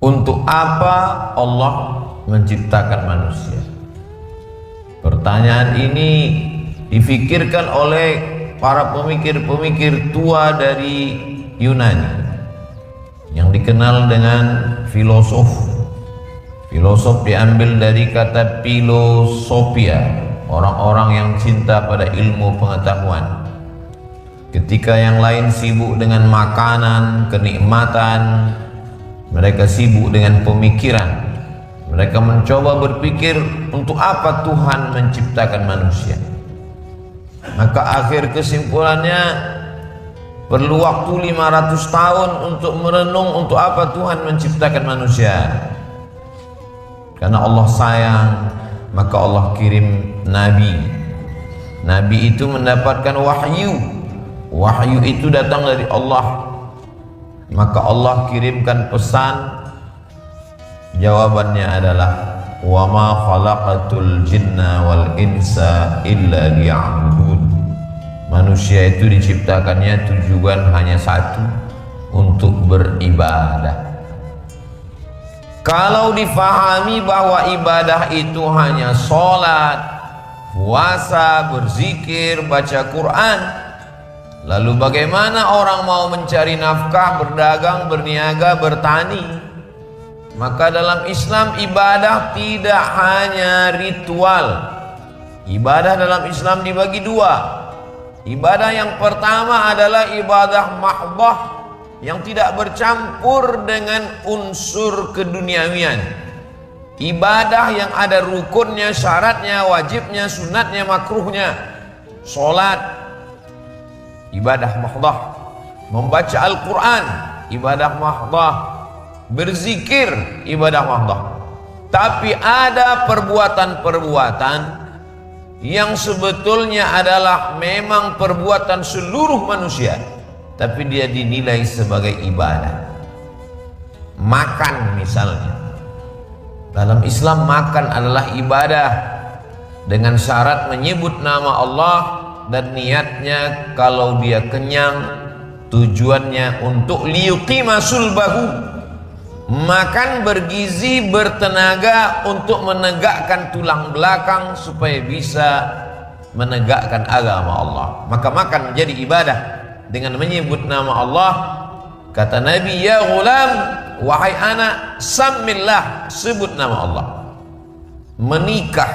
Untuk apa Allah menciptakan manusia? Pertanyaan ini difikirkan oleh para pemikir-pemikir tua dari Yunani yang dikenal dengan filosof. Filosof diambil dari kata filosofia, orang-orang yang cinta pada ilmu pengetahuan. Ketika yang lain sibuk dengan makanan, kenikmatan, mereka sibuk dengan pemikiran. Mereka mencoba berpikir, untuk apa Tuhan menciptakan manusia? Maka akhir kesimpulannya, perlu waktu 500 tahun untuk merenung untuk apa Tuhan menciptakan manusia. Karena Allah sayang, maka Allah kirim Nabi. Nabi itu mendapatkan wahyu. Wahyu itu datang dari Allah. Maka Allah kirimkan pesan. Jawabannya adalah, wa ma khalaqatul jinna wal insa illa liya'budun. Manusia itu diciptakannya tujuan hanya satu, untuk beribadah. Kalau difahami bahwa ibadah itu hanya sholat, puasa, berzikir, baca Quran, lalu bagaimana orang mau mencari nafkah, berdagang, berniaga, bertani? Maka dalam Islam ibadah tidak hanya ritual. Ibadah dalam Islam dibagi dua. Ibadah yang pertama adalah ibadah mahdhah, yang tidak bercampur dengan unsur keduniawian. Ibadah yang ada rukunnya, syaratnya, wajibnya, sunatnya, makruhnya. Sholat, ibadah mahdhah. Membaca Al-Quran, ibadah mahdhah. Berzikir, ibadah mahdhah. Tapi ada perbuatan-perbuatan yang sebetulnya adalah memang perbuatan seluruh manusia, tapi dia dinilai sebagai ibadah. Makan misalnya, dalam Islam makan adalah ibadah dengan syarat menyebut nama Allah, dan niatnya kalau dia kenyang, tujuannya untuk liyuqima sulbahu, makan bergizi, bertenaga untuk menegakkan tulang belakang supaya bisa menegakkan agama Allah. Maka makan menjadi ibadah dengan menyebut nama Allah. Kata Nabi, ya ghulam, wahai anak, sammillah, sebut nama Allah. Menikah,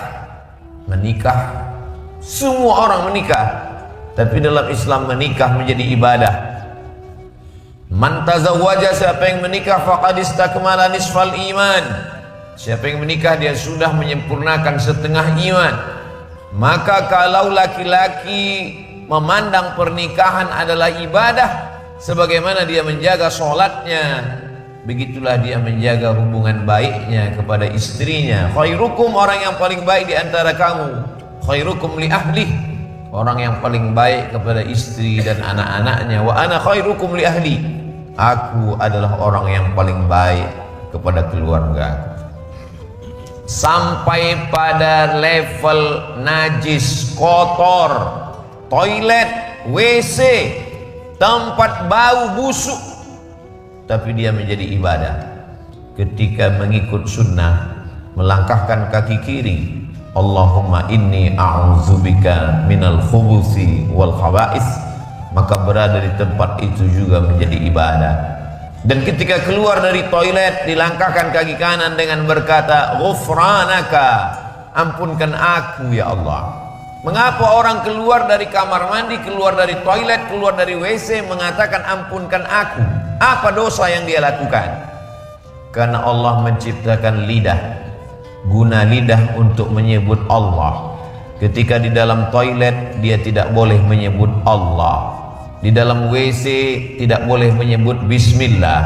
semua orang menikah, tapi dalam Islam menikah menjadi ibadah. Man tazawwaja, siapa yang menikah, faqad istakmala nisfal iman. Siapa yang menikah dia sudah menyempurnakan setengah iman. Maka kalau laki-laki memandang pernikahan adalah ibadah, sebagaimana dia menjaga sholatnya, begitulah dia menjaga hubungan baiknya kepada istrinya. Khairukum, orang yang paling baik di antara kamu, khairukum li ahli, orang yang paling baik kepada istri dan anak-anaknya. Wa ana khairukum li ahli, aku adalah orang yang paling baik kepada keluarga. Sampai pada level najis, kotor, toilet, WC, tempat bau busuk, tapi dia menjadi ibadah. Ketika mengikut sunnah, melangkahkan kaki kiri, Allahumma inni a'udzubika minal khubuthi wal khaba'is, maka berada di tempat itu juga menjadi ibadah. Dan ketika keluar dari toilet, dilangkahkan kaki kanan dengan berkata, ghufranaka, ampunkan aku ya Allah. Mengapa orang keluar dari kamar mandi, keluar dari toilet, keluar dari WC mengatakan ampunkan aku? Apa dosa yang dia lakukan? Karena Allah menciptakan lidah, guna lidah untuk menyebut Allah. Ketika di dalam toilet dia tidak boleh menyebut Allah. Di dalam WC tidak boleh menyebut bismillah.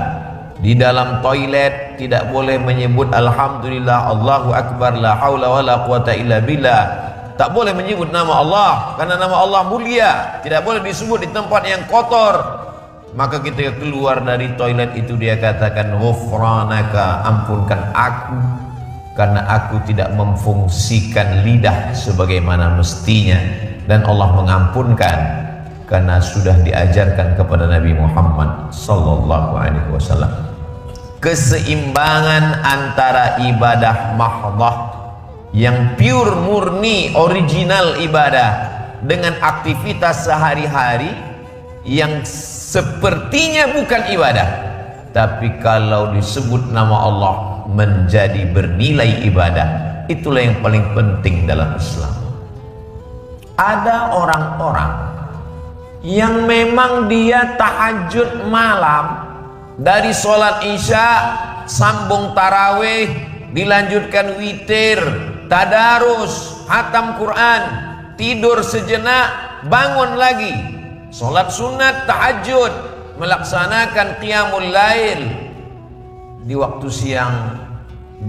Di dalam toilet tidak boleh menyebut alhamdulillah, Allahu akbar, la haula wala quwata illa billah. Tak boleh menyebut nama Allah, karena nama Allah mulia, tidak boleh disebut di tempat yang kotor. Maka ketika keluar dari toilet itu dia katakan, ghufranaka, ampunkan aku, karena aku tidak memfungsikan lidah sebagaimana mestinya. Dan Allah mengampunkan karena sudah diajarkan kepada Nabi Muhammad sallallahu alaihi wasallam. keseimbangan antara ibadah mahdhah yang pure, murni, original ibadah dengan aktivitas sehari-hari yang sepertinya bukan ibadah, tapi kalau disebut nama Allah menjadi bernilai ibadah. Itulah yang paling penting dalam Islam. Ada orang-orang yang memang dia tahajud malam, dari sholat isya sambung tarawih, dilanjutkan witir, tadarus, hatam Quran, tidur sejenak, bangun lagi, sholat sunat, tahajud, melaksanakan qiyamul lail. Di waktu siang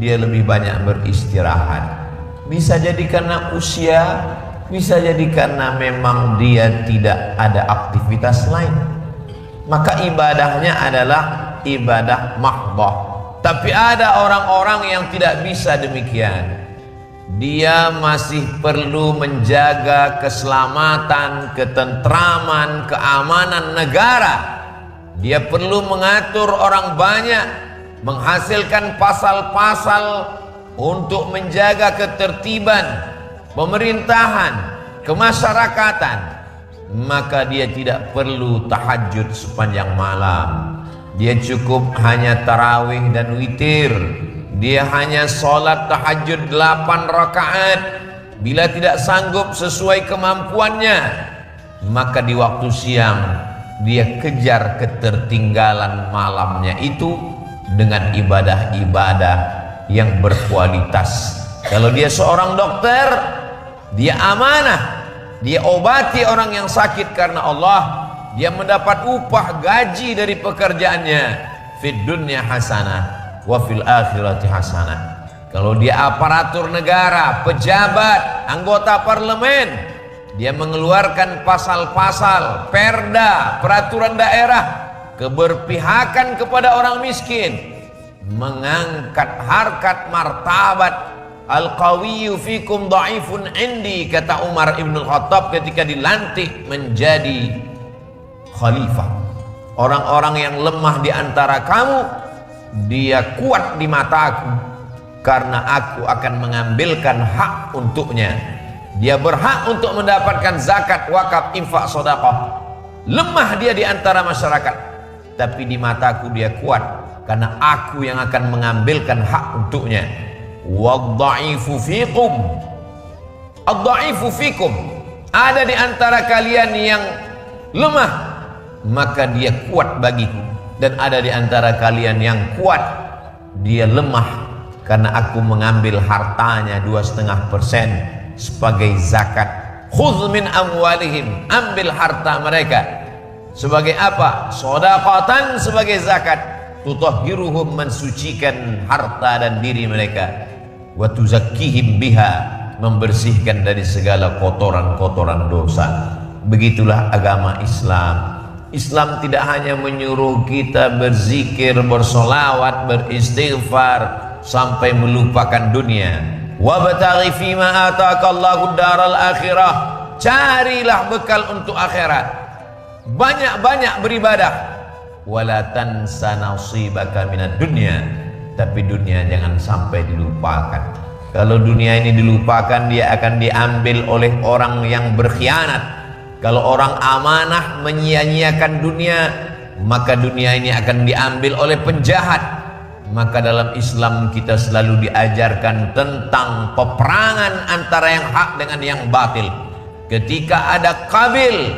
dia lebih banyak beristirahat. Bisa jadi karena usia, bisa jadi karena memang dia tidak ada aktivitas lain. Maka ibadahnya adalah ibadah mahdhah. Tapi ada orang-orang yang tidak bisa demikian. Dia masih perlu menjaga keselamatan, ketentraman, keamanan negara. Dia perlu mengatur orang banyak, menghasilkan pasal-pasal untuk menjaga ketertiban pemerintahan, kemasyarakatan. Maka dia tidak perlu tahajud sepanjang malam. Dia cukup hanya tarawih dan witir. Dia hanya sholat tahajud 8 rakaat. Bila tidak sanggup sesuai kemampuannya, maka di waktu siang dia kejar ketertinggalan malamnya itu dengan ibadah-ibadah yang berkualitas. Kalau dia seorang dokter, dia amanah, dia obati orang yang sakit karena Allah, dia mendapat upah gaji dari pekerjaannya. Fid dunya hasanah wa fil akhirati hasanah. Kalau dia aparatur negara, pejabat, anggota parlemen, dia mengeluarkan pasal-pasal, perda, peraturan daerah, keberpihakan kepada orang miskin, mengangkat harkat martabat. Al-qawiyyu fikum dha'ifun indi, kata Umar ibn Khattab ketika dilantik menjadi khalifah. Orang-orang yang lemah di antara kamu, dia kuat di mataku, karena aku akan mengambilkan hak untuknya. Dia berhak untuk mendapatkan zakat, wakaf, infak, sedekah. Lemah dia di antara masyarakat, tapi di mataku dia kuat, karena aku yang akan mengambilkan hak untuknya. Wadha'ifu fikum, ad-dha'ifu fikum, ada di antara kalian yang lemah, maka dia kuat bagiku. Dan ada di antara kalian yang kuat, dia lemah, karena aku mengambil hartanya 2,5% sebagai zakat. Khudh min amwalihim, ambil harta mereka. Sebagai apa? Shadaqatan, sebagai zakat. Tutahhiruhum, mensucikan harta dan diri mereka. Wa tuzakkihim biha, membersihkan dari segala kotoran-kotoran dosa. Begitulah agama Islam. Islam tidak hanya menyuruh kita berzikir, bersolawat, beristighfar sampai melupakan dunia. Wabtaghi fima ataakallahu daral akhirah, carilah bekal untuk akhirat, banyak-banyak beribadah. Wala tansa nasibaka minad dunya, tapi dunia jangan sampai dilupakan. Kalau dunia ini dilupakan, dia akan diambil oleh orang yang berkhianat. Kalau orang amanah menyia-nyiakan dunia, maka dunia ini akan diambil oleh penjahat. Maka dalam Islam kita selalu diajarkan tentang peperangan antara yang hak dengan yang batil. Ketika ada Qabil,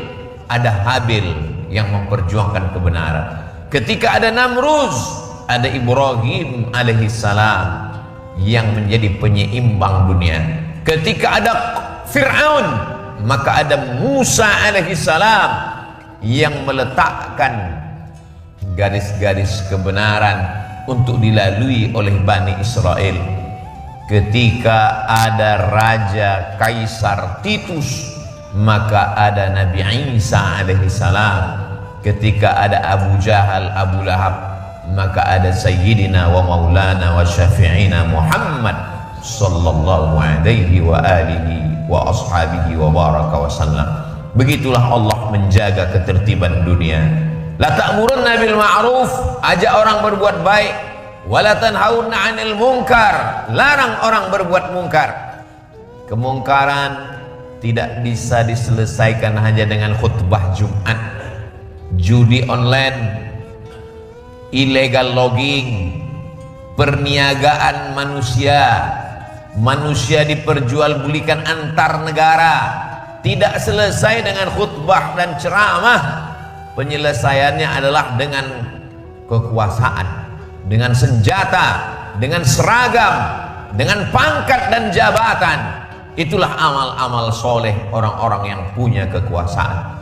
ada Habil yang memperjuangkan kebenaran. Ketika ada Namruz, ada Ibrahim alaihissalam yang menjadi penyeimbang dunia. Ketika ada Fir'aun, maka ada Musa alaihissalam yang meletakkan garis-garis kebenaran untuk dilalui oleh Bani Israel. Ketika ada Raja Kaisar Titus, maka ada Nabi Isa alaihissalam. Ketika ada Abu Jahal, Abu Lahab, maka ada Sayyidina wa Maulana wa Syafi'ina Muhammad sallallahu alaihi wa alihi wa ashabihi wa baraka wa sallam. Begitulah Allah menjaga ketertiban dunia. La ta'murunna bil ma'ruf, ajak orang berbuat baik. wala tanhauna 'anil munkar, larang orang berbuat mungkar. Kemungkaran tidak bisa diselesaikan hanya dengan khutbah Jumat. Judi online, illegal logging, perniagaan manusia diperjualbelikan antar negara, tidak selesai dengan khutbah dan ceramah. Penyelesaiannya adalah dengan kekuasaan, dengan senjata, dengan seragam, dengan pangkat dan jabatan. Itulah amal-amal soleh orang-orang yang punya kekuasaan.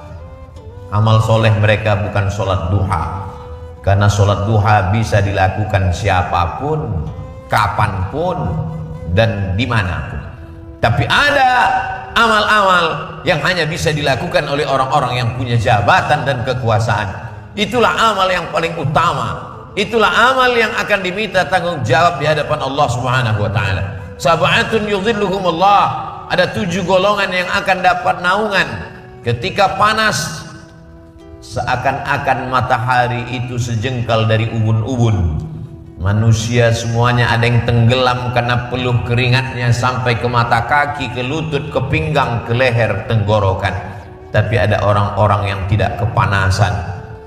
Amal soleh mereka bukan sholat duha, karena sholat duha bisa dilakukan siapapun, kapanpun, dan dimanapun. Tapi ada amal-amal yang hanya bisa dilakukan oleh orang-orang yang punya jabatan dan kekuasaan. Itulah amal yang paling utama. Itulah amal yang akan diminta tanggung jawab di hadapan Allah Subhanahu wa taala. Sab'atun yudhilluhumullah, ada 7 golongan yang akan dapat naungan ketika panas, seakan-akan matahari itu sejengkal dari ubun-ubun. Manusia semuanya ada yang tenggelam karena peluh keringatnya sampai ke mata kaki, ke lutut, ke pinggang, ke leher, tenggorokan. Tapi ada orang-orang yang tidak kepanasan.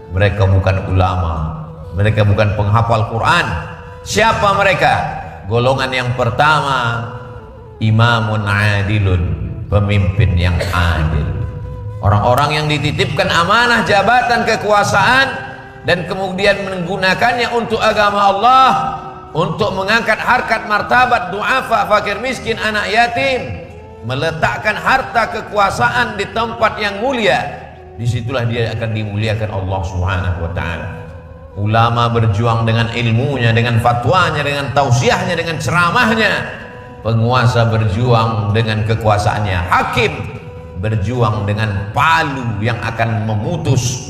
Mereka bukan ulama, mereka bukan penghafal Quran. Siapa mereka? Golongan yang pertama, imamun adilun, pemimpin yang adil. Orang-orang yang dititipkan amanah jabatan kekuasaan dan kemudian menggunakannya untuk agama Allah, untuk mengangkat harkat martabat du'afa, fakir miskin, anak yatim, meletakkan harta kekuasaan di tempat yang mulia. Disitulah dia akan dimuliakan Allah Subhanahu wa ta'ala. Ulama berjuang dengan ilmunya, dengan fatwanya, dengan tausiahnya, dengan ceramahnya. Penguasa berjuang dengan kekuasaannya. Hakim berjuang dengan palu yang akan memutus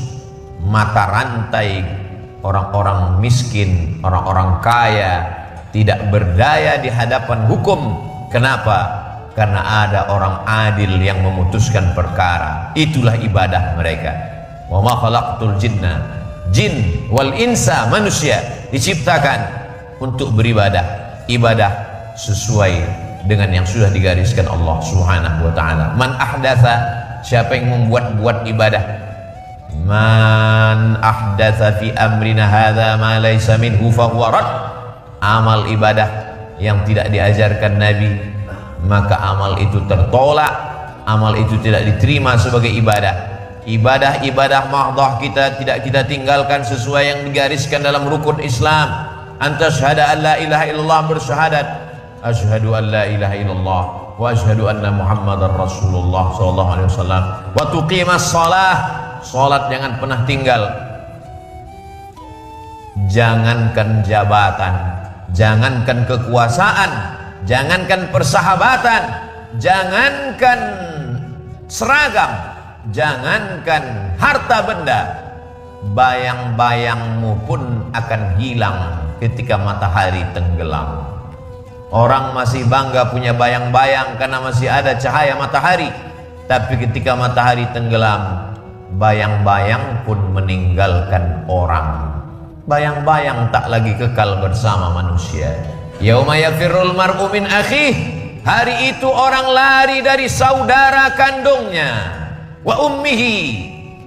mata rantai orang-orang miskin, orang-orang kaya, tidak berdaya di hadapan hukum. Kenapa? Karena ada orang adil yang memutuskan perkara. Itulah ibadah mereka. Wa ma khalaqtul jinna, jin wal insa, manusia diciptakan untuk beribadah, ibadah sesuai dengan yang sudah digariskan Allah Subhanahu wa taala. Man ahdatsa, siapa yang membuat-buat ibadah, man ahdatsa fi amrina hadza ma laysa minhu fa huwa rad. Amal ibadah yang tidak diajarkan Nabi, maka amal itu tertolak, amal itu tidak diterima sebagai ibadah. Ibadah-ibadah mahdah kita tidak kita tinggalkan sesuai yang digariskan dalam rukun Islam. Anta syahada an la ilaha illallah, bersyahadat asyhadu an la ilaha illallah wa asyhadu anna muhammadar rasulullah sallallahu alaihi wasallam, wa tuqimas shalah, salat jangan pernah tinggal. Jangankan jabatan, jangankan kekuasaan, jangankan persahabatan, jangankan seragam, jangankan harta benda, bayang-bayangmu pun akan hilang ketika matahari tenggelam. Orang masih bangga punya bayang-bayang karena masih ada cahaya matahari, tapi ketika matahari tenggelam, bayang-bayang pun meninggalkan orang. Bayang-bayang tak lagi kekal bersama manusia. Yauma yafirrul mar'u min akhih, hari itu orang lari dari saudara kandungnya. Wa ummihi,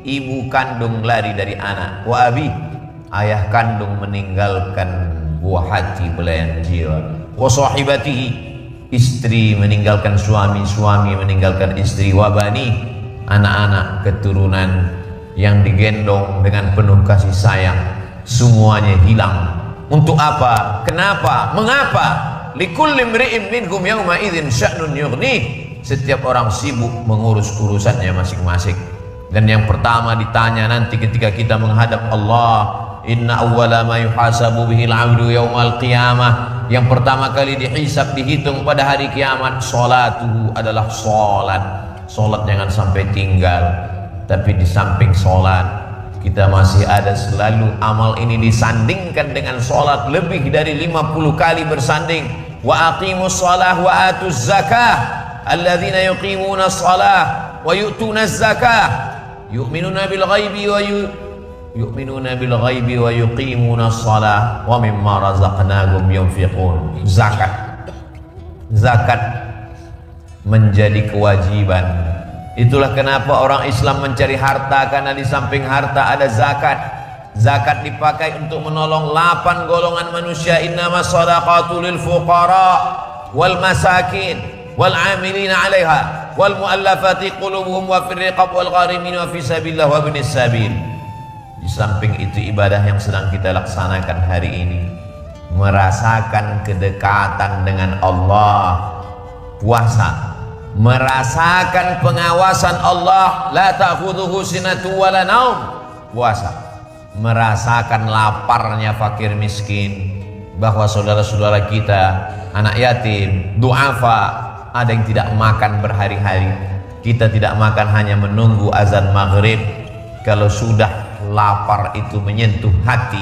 ibu kandung lari dari anak. Wa abi, ayah kandung meninggalkan buah hati, belayan jiwa. Wa sahibatihi, istri meninggalkan suami, suami meninggalkan istri. Wa bani, anak-anak keturunan yang digendong dengan penuh kasih sayang, semuanya hilang. Untuk apa? Kenapa? Mengapa? Likulli imri'in minhum yawma idzin sya'nun yughnih. Setiap orang sibuk mengurus urusannya masing-masing. Dan yang pertama ditanya nanti ketika kita menghadap Allah, inna awwala ma yuhasabu bihil 'abdu yaumal qiyamah, yang pertama kali dihisab, dihitung pada hari kiamat, salatuhu, adalah salat. Salat jangan sampai tinggal. Tapi di samping salat, kita masih ada selalu amal ini disandingkan dengan salat lebih dari 50 kali bersanding. Wa aqimus shalah wa atuz zakah, alladzina yuqimuna shalah wa yu'tuna zakah yu'minuna bil ghaibi yu'minuna bil ghaibi wa yuqimuna shalah wa mimma razaqnahum yunfiqun. Zakat menjadi kewajiban. Itulah kenapa orang Islam mencari harta, karena di samping harta ada zakat. Zakat dipakai untuk menolong 8 golongan manusia. Innamas shadaqatu lil fuqara wal masakin wal amilina 'alaiha wal muallafati qulubuhum wa fir riqab wal gharimin wa fi sabilillah wa ibnis sabil. Di samping itu ibadah yang sedang kita laksanakan hari ini, merasakan kedekatan dengan Allah, puasa, merasakan pengawasan Allah, la ta'khudhuhu sinatun wa la naum, puasa, merasakan laparnya fakir miskin, bahwa saudara-saudara kita, anak yatim, du'afa, ada yang tidak makan berhari-hari. Kita tidak makan hanya menunggu azan maghrib. Kalau sudah lapar itu menyentuh hati,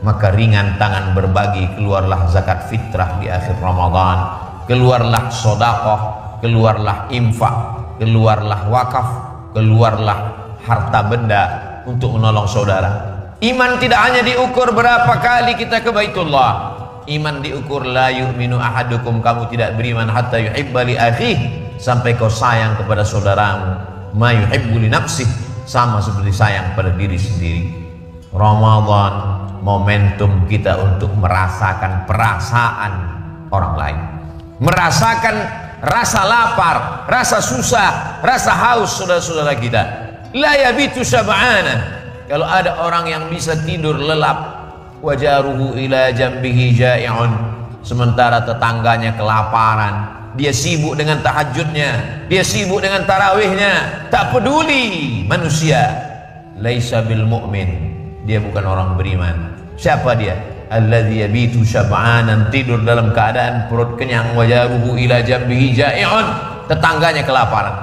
maka ringan tangan berbagi. Keluarlah zakat fitrah di akhir Ramadan, keluarlah sedekah, keluarlah infak, keluarlah wakaf, keluarlah harta benda untuk menolong saudara. Iman tidak hanya diukur berapa kali kita ke Baitullah. Iman diukur la yu'minu ahadukum, kamu tidak beriman hatta yuhibba li akhihi, sampai kau sayang kepada saudaramu ma yuhibbu li nafsihi, sama seperti sayang pada diri sendiri. Ramadan momentum kita untuk merasakan perasaan orang lain, merasakan rasa lapar, rasa susah, rasa haus saudara-saudara kita. La yabitu syab'ana, kalau ada orang yang bisa tidur lelap, wajaruhu ila jambihi ja'i'un, sementara tetangganya kelaparan, dia sibuk dengan tahajudnya, dia sibuk dengan tarawihnya, tak peduli manusia. Laisa bil mu'min, dia bukan orang beriman. Siapa dia? Alladzi yabitu syab'anan, tidur dalam keadaan perut kenyang, wajaruhu ila jambihi ja'i'un, tetangganya kelaparan.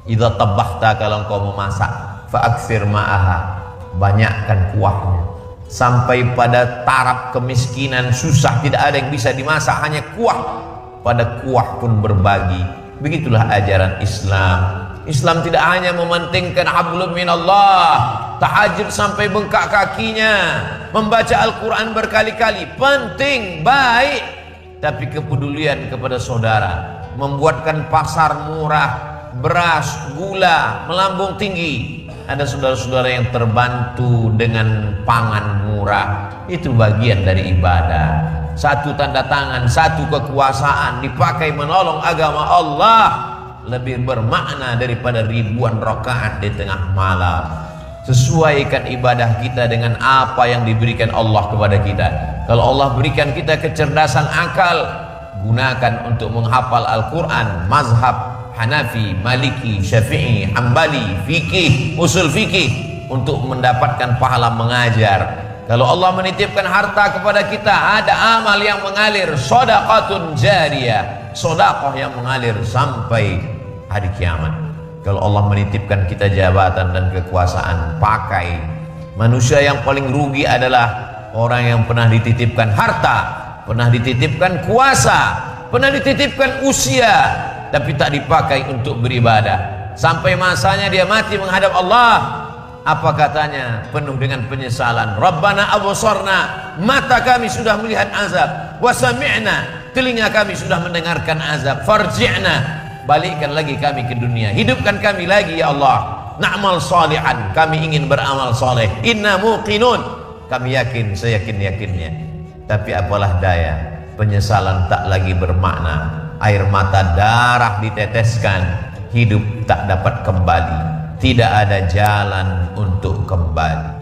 Idza tabbahta, kalau engkau memasak, fa'aktsir ma'aha, banyakkan kuahnya, sampai pada taraf kemiskinan, susah, tidak ada yang bisa dimasak, hanya kuah, pada kuah pun berbagi. Begitulah ajaran Islam. Islam tidak hanya mementingkan hablum minallah, tahajud sampai bengkak kakinya, membaca Al-Quran berkali-kali, penting, baik, tapi kepedulian kepada saudara, membuatkan pasar murah, beras, gula melambung tinggi. Ada saudara-saudara yang terbantu dengan pangan murah, itu bagian dari ibadah. Satu tanda tangan, satu kekuasaan dipakai menolong agama Allah, lebih bermakna daripada ribuan rakaat di tengah malam. Sesuaikan ibadah kita dengan apa yang diberikan Allah kepada kita. Kalau Allah berikan kita kecerdasan akal, gunakan untuk menghafal Al-Quran, mazhab Hanafi, Maliki, Syafi'i, Hambali, fikih, usul fikih, untuk mendapatkan pahala mengajar. Kalau Allah menitipkan harta kepada kita, ada amal yang mengalir, shadaqatun jariyah, sedekah yang mengalir sampai hari kiamat. Kalau Allah menitipkan kita jabatan dan kekuasaan, pakai. Manusia yang paling rugi adalah orang yang pernah dititipkan harta, pernah dititipkan kuasa, pernah dititipkan usia, tapi tak dipakai untuk beribadah. Sampai masanya dia mati menghadap Allah, apa katanya? Penuh dengan penyesalan. Rabbana absarna, mata kami sudah melihat azab, wa sami'na, telinga kami sudah mendengarkan azab, farji'na, balikkan lagi kami ke dunia, hidupkan kami lagi ya Allah, na'mal salihan, kami ingin beramal soleh, inna muqinun, kami yakin, seyakin-yakinnya. Tapi apalah daya, penyesalan tak lagi bermakna. Air mata darah diteteskan, hidup tak dapat kembali, tidak ada jalan untuk kembali.